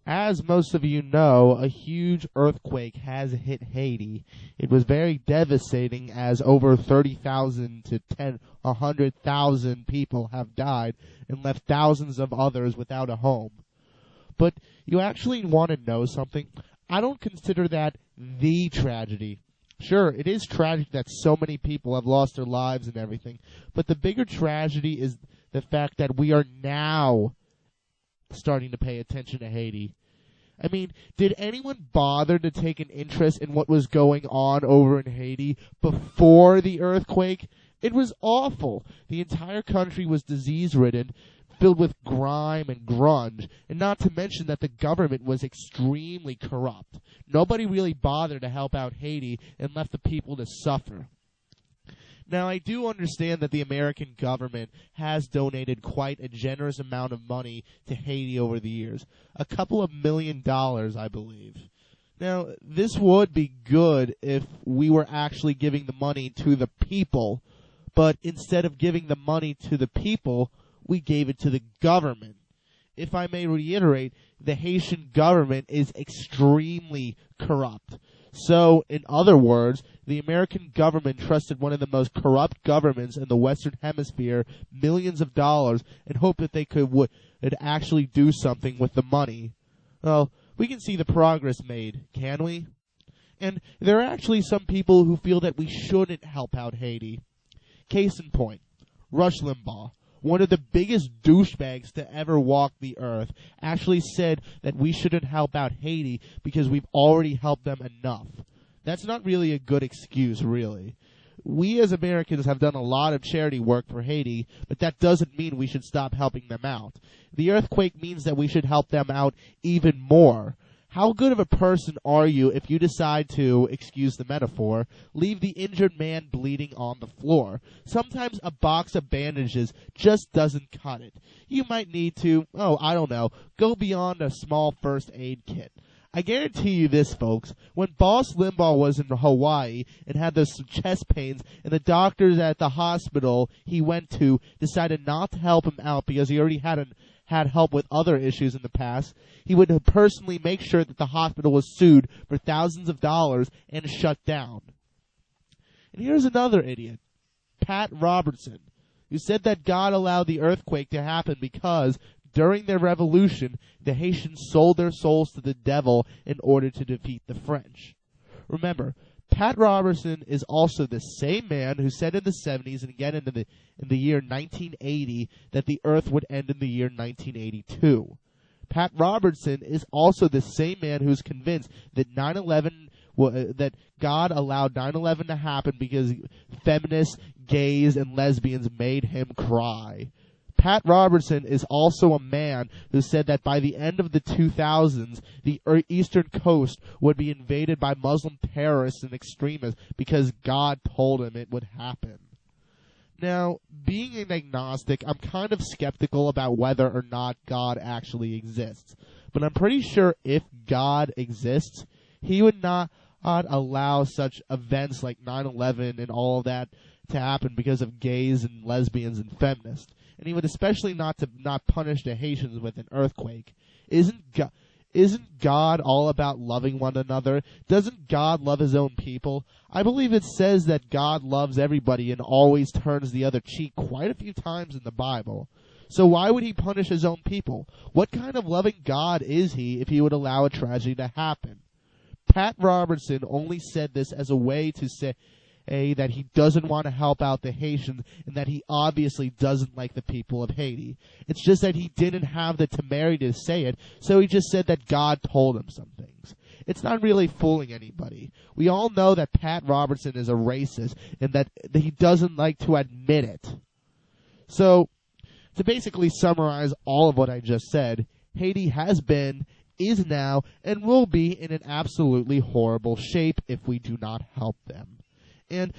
As most of you know, a huge earthquake has hit Haiti. It was very devastating, as over 30,000 to 100,000 people have died and left thousands of others without a home. But you actually want to know something? I don't consider that the tragedy. Sure, it is tragic that so many people have lost their lives and everything, but the bigger tragedy is the fact that we are now starting to pay attention to Haiti. I mean, did anyone bother to take an interest in what was going on over in Haiti before the earthquake? It was awful. The entire country was disease-ridden, filled with grime and grunge, and not to mention that the government was extremely corrupt. Nobody really bothered to help out Haiti and left the people to suffer. Now, I do understand that the American government has donated quite a generous amount of money to Haiti over the years. A couple of $1 million, I believe. Now, this would be good if we were actually giving the money to the people, but instead of giving the money to the people, we gave it to the government. If I may reiterate, the Haitian government is extremely corrupt. So, in other words, the American government trusted one of the most corrupt governments in the Western Hemisphere millions of dollars and hoped that they would actually do something with the money. Well, we can see the progress made, can we? And there are actually some people who feel that we shouldn't help out Haiti. Case in point, Rush Limbaugh, one of the biggest douchebags to ever walk the earth, actually said that we shouldn't help out Haiti because we've already helped them enough. That's not really a good excuse, really. We as Americans have done a lot of charity work for Haiti, but that doesn't mean we should stop helping them out. The earthquake means that we should help them out even more. How good of a person are you if you decide to, excuse the metaphor, leave the injured man bleeding on the floor? Sometimes a box of bandages just doesn't cut it. You might need to, go beyond a small first aid kit. I guarantee you this, folks, when Boss Limbaugh was in Hawaii and had those chest pains and the doctors at the hospital he went to decided not to help him out because he already had help with other issues in the past, he would personally make sure that the hospital was sued for thousands of dollars and shut down. And here's another idiot, Pat Robertson, who said that God allowed the earthquake to happen because during their revolution, the Haitians sold their souls to the devil in order to defeat the French. Remember, Pat Robertson is also the same man who said in the 70s and again in the year 1980 that the earth would end in the year 1982. Pat Robertson is also the same man who's convinced that that God allowed 9/11 to happen because feminists, gays, and lesbians made him cry. Pat Robertson is also a man who said that by the end of the 2000s, the eastern coast would be invaded by Muslim terrorists and extremists because God told him it would happen. Now, being an agnostic, I'm kind of skeptical about whether or not God actually exists. But I'm pretty sure if God exists, he would not allow such events like 9/11 and all of that to happen because of gays and lesbians and feminists. And he would especially not punish the Haitians with an earthquake. Isn't God all about loving one another? Doesn't God love his own people? I believe it says that God loves everybody and always turns the other cheek quite a few times in the Bible. So why would he punish his own people? What kind of loving God is he if he would allow a tragedy to happen? Pat Robertson only said this as a way to say that he doesn't want to help out the Haitians and that he obviously doesn't like the people of Haiti. It's just that he didn't have the temerity to say it, so he just said that God told him some things. It's not really fooling anybody. We all know that Pat Robertson is a racist and that he doesn't like to admit it. So, to basically summarize all of what I just said, Haiti has been, is now, and will be in an absolutely horrible shape if we do not help them. And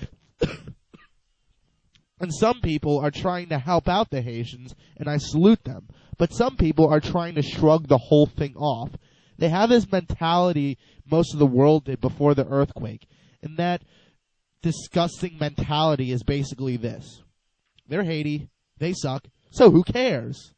some people are trying to help out the Haitians, and I salute them. But some people are trying to shrug the whole thing off. They have this mentality most of the world did before the earthquake. And that disgusting mentality is basically this. They're Haiti. They suck. So who cares?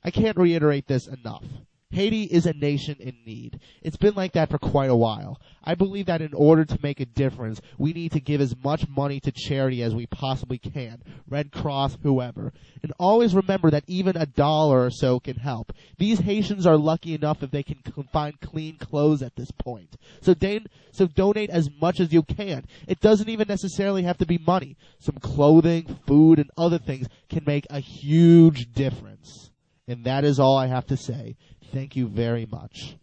I can't reiterate this enough. Haiti is a nation in need. It's been like that for quite a while. I believe that in order to make a difference, we need to give as much money to charity as we possibly can. Red Cross, whoever. And always remember that even $1 or so can help. These Haitians are lucky enough if they can find clean clothes at this point. So donate as much as you can. It doesn't even necessarily have to be money. Some clothing, food, and other things can make a huge difference. And that is all I have to say. Thank you very much.